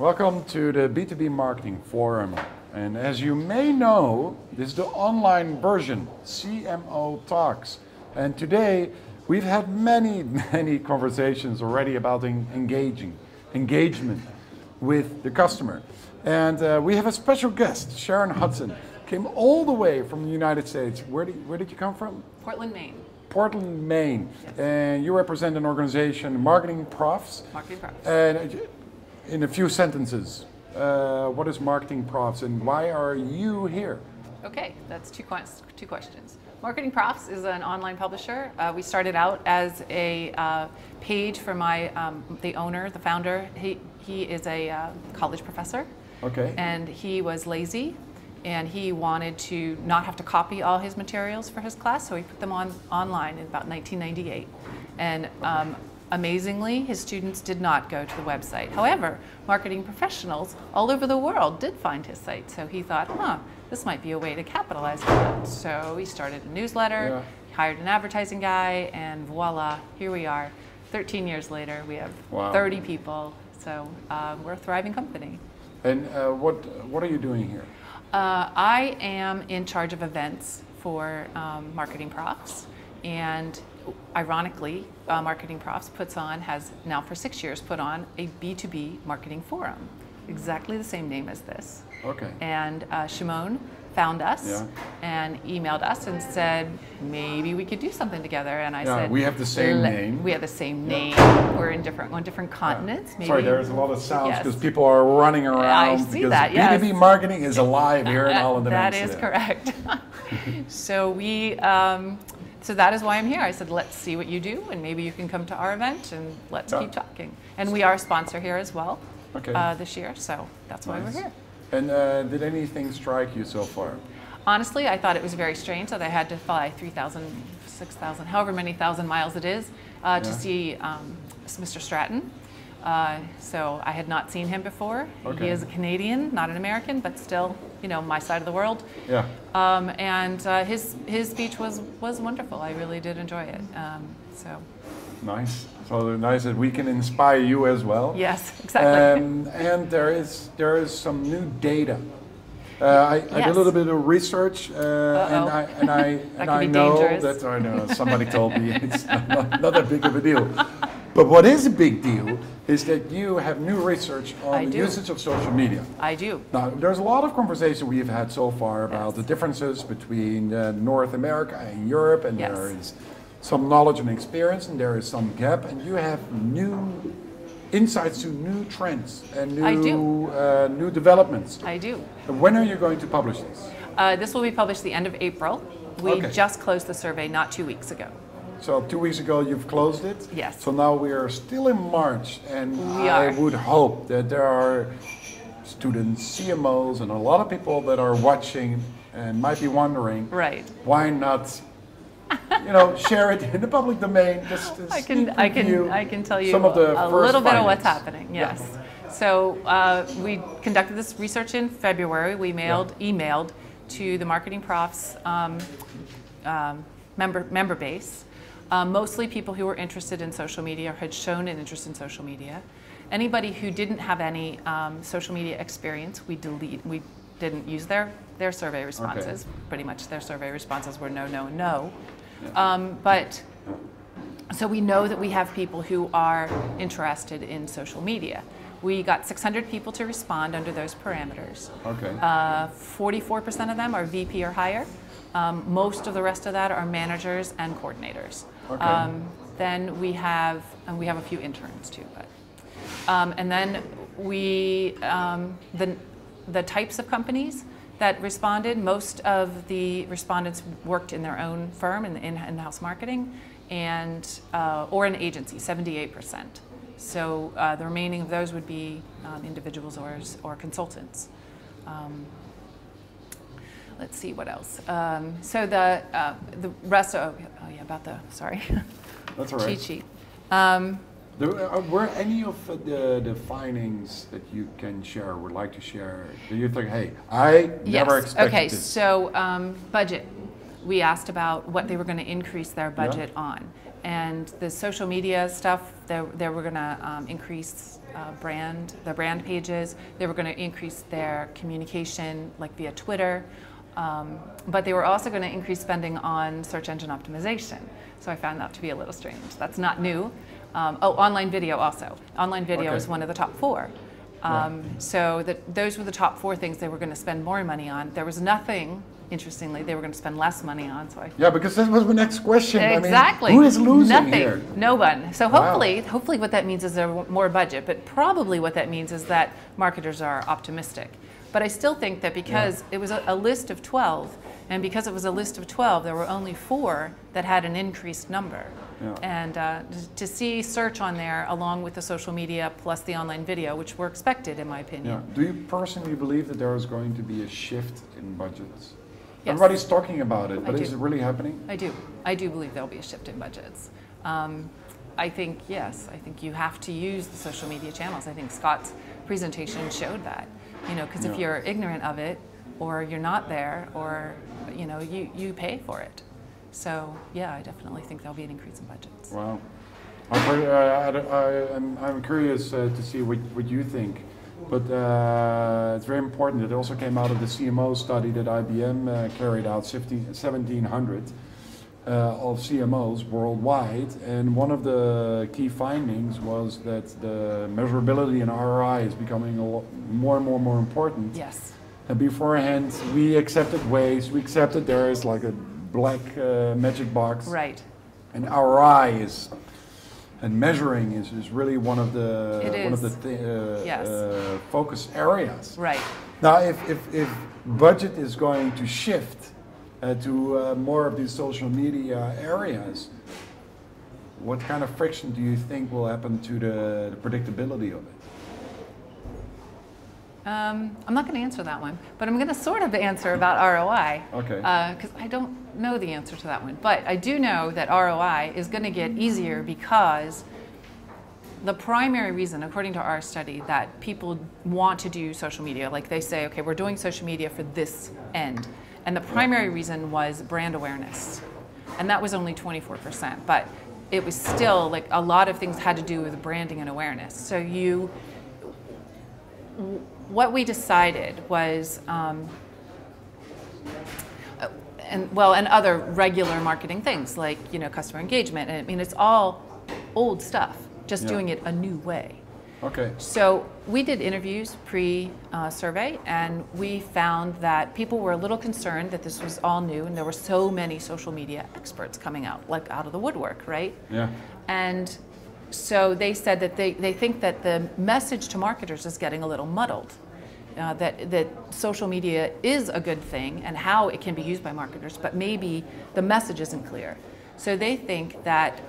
Welcome to the B2B Marketing Forum. And as you may know, this is the online version, CMO Talks. And today we've had many conversations already about engagement with the customer. And we have a special guest, Sharon Hudson, came all the way from the United States. Where did you come from? Portland, Maine. Portland, Maine. Yes. And you represent an organization, MarketingProfs. MarketingProfs. And in a few sentences, what is MarketingProfs and why are you here? Okay, that's two questions. MarketingProfs is an online publisher. We started out as a page for the owner, the founder. He is a college professor. Okay. And he was lazy, and he wanted to not have to copy all his materials for his class, so he put them online in about 1998. And amazingly, his students did not go to the website. However, marketing professionals all over the world did find his site, so he thought, this might be a way to capitalize on that. So he started a newsletter, hired an advertising guy, and voila, here we are. 13 years later, we have 30 people, so we're a thriving company. And what are you doing here? I am in charge of events for MarketingProfs, and ironically, MarketingProfs has now for 6 years put on a B2B marketing forum, exactly the same name as this. Okay. And Shimon found us and emailed us and said, maybe we could do something together. And I said, we have the same name. We have the same name. We're on different continents. Maybe. Sorry, there's a lot of sounds because people are running around. I see that, yes. B2B marketing is alive here in Holland. That is correct. So so that is why I'm here. I said, let's see what you do, and maybe you can come to our event, and let's keep talking. And we are a sponsor here as well this year, so that's why we're here. And did anything strike you so far? Honestly, I thought it was very strange that I had to fly 3,000, 6,000, however many thousand miles it is, to see Mr. Stratton. So I had not seen him before. Okay. He is a Canadian, not an American, but still, my side of the world. Yeah. And his speech was wonderful. I really did enjoy it. Nice. So nice that we can inspire you as well. Yes, exactly. And there is some new data. I did a little bit of research, and I know dangerous. that I know somebody told me it's not that big of a deal. But what is a big deal is that you have new research on the usage of social media. I do. Now, there's a lot of conversation we've had so far about the differences between North America and Europe, and there is some knowledge and experience, and there is some gap, and you have new insights to new trends and new developments. I do. When are you going to publish this? This will be published the end of April. We just closed the survey not 2 weeks ago. So 2 weeks ago you've closed it? Yes. So now we are still in March, and I would hope that there are students, CMOs, and a lot of people that are watching and might be wondering, why not share it in the public domain? I can tell you some of the a little bit of what's happening. Yes. Yeah. So we conducted this research in February. We emailed to the MarketingProfs member base, mostly people who were interested in social media or had shown an interest in social media. Anybody who didn't have any social media experience, we didn't use their survey responses. Pretty much their survey responses were no, no, no. But so we know that we have people who are interested in social media. We got 600 people to respond under those parameters. 44% of them are VP or higher. Most of the rest of that are managers and coordinators. Then we have a few interns too. And then the types of companies that responded, most of the respondents worked in their own firm in in-house marketing, and or an agency, 78%. So the remaining of those would be individuals or consultants. Let's see what else. So the rest of sorry. That's all right. Cheat sheet. Were any of the findings that you can share, would like to share, do you think, hey, I never expected this? So budget. we asked about what they were going to increase their budget on. And the social media stuff, they were going to increase the brand pages. They were going to increase their communication, like via Twitter. But they were also going to increase spending on search engine optimization. So I found that to be a little strange. That's not new. Online video also. Online video is one of the top 4. So those were the top 4 things they were going to spend more money on. There was nothing, interestingly, they were going to spend less money on. So because that was my next question. Exactly. I mean, who is losing Nothing. here? No one. So hopefully what that means is there's more budget, but probably what that means is that marketers are optimistic. But I still think that because it was a list of 12, and because it was a list of 12, there were only 4 that had an increased number. And to see search on there along with the social media plus the online video, which were expected in my opinion. Do you personally believe that there is going to be a shift in budgets? Yes. Everybody's talking about it, but is it really happening? I do. I do believe there'll be a shift in budgets. I think, yes, I think you have to use the social media channels. I think Scott's presentation showed that. Because if you're ignorant of it, or you're not there, or you pay for it. So yeah, I definitely think there'll be an increase in budgets. Wow, I'm curious to see what you think, but it's very important. It also came out of the CMO study that IBM carried out, 1,700 of CMOs worldwide, and one of the key findings was that the measurability and ROI is becoming more and more important. Yes. And beforehand, we accepted waste, we accepted there is like a black magic box. Right. And ROI and measuring is really one of the focus areas. Right. Now, if budget is going to shift to more of these social media areas, what kind of friction do you think will happen to the predictability of it? I'm not going to answer that one, but I'm going to sort of answer about ROI. Okay. Because I don't know the answer to that one. But I do know that ROI is going to get easier because the primary reason, according to our study, that people want to do social media, like they say, okay, we're doing social media for this end. And the primary reason was brand awareness. And that was only 24%. But it was still, like, a lot of things had to do with branding and awareness. So what we decided was, and other regular marketing things like, customer engagement. And I mean, it's all old stuff, just doing it a new way. Okay. So we did interviews pre-survey, and we found that people were a little concerned that this was all new, and there were so many social media experts coming out, like out of the woodwork, right? Yeah. And so they said that they think that the message to marketers is getting a little muddled. That social media is a good thing and how it can be used by marketers, but maybe the message isn't clear. So they think that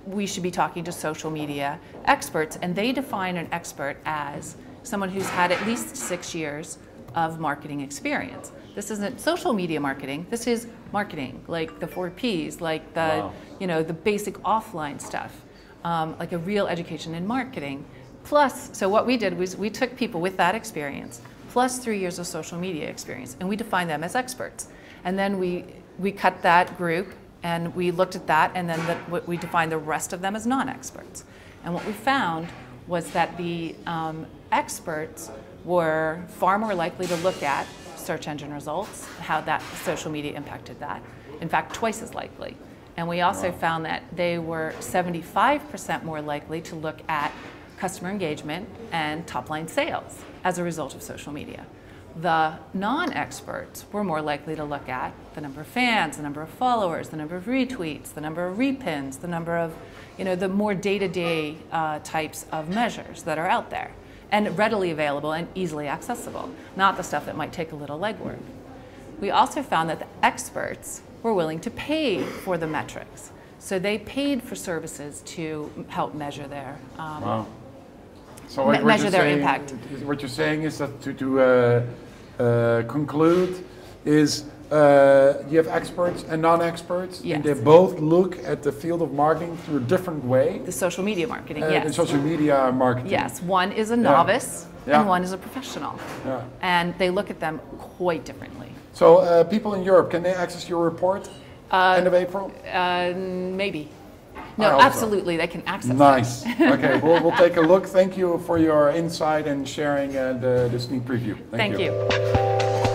we should be talking to social media experts, and they define an expert as someone who's had at least 6 years of marketing experience. This isn't social media marketing, this is marketing, like the 4 Ps, like the, the basic offline stuff, like a real education in marketing. Plus, so what we did was we took people with that experience, plus 3 years of social media experience, and we defined them as experts. And then we cut that group, and we looked at that, and then we defined the rest of them as non-experts. And what we found was that the experts were far more likely to look at search engine results, how that social media impacted that. In fact, twice as likely. And we also found that they were 75% more likely to look at customer engagement and top-line sales as a result of social media. The non-experts were more likely to look at the number of fans, the number of followers, the number of retweets, the number of repins, the number of, the more day-to-day types of measures that are out there and readily available and easily accessible, not the stuff that might take a little legwork. We also found that the experts were willing to pay for the metrics. So they paid for services to help measure their So measure their impact. What you're saying is that to conclude is you have experts and non-experts, yes. and they both look at the field of marketing through a different way. The social media marketing, yes. The social media marketing. Yes, one is a novice Yeah. and one is a professional. Yeah. And they look at them quite differently. So people in Europe, can they access your report end of April? Maybe. I No, hope so. absolutely, they can access it. Nice. Okay, we'll take a look. Thank you for your insight and sharing the sneak preview. Thank you.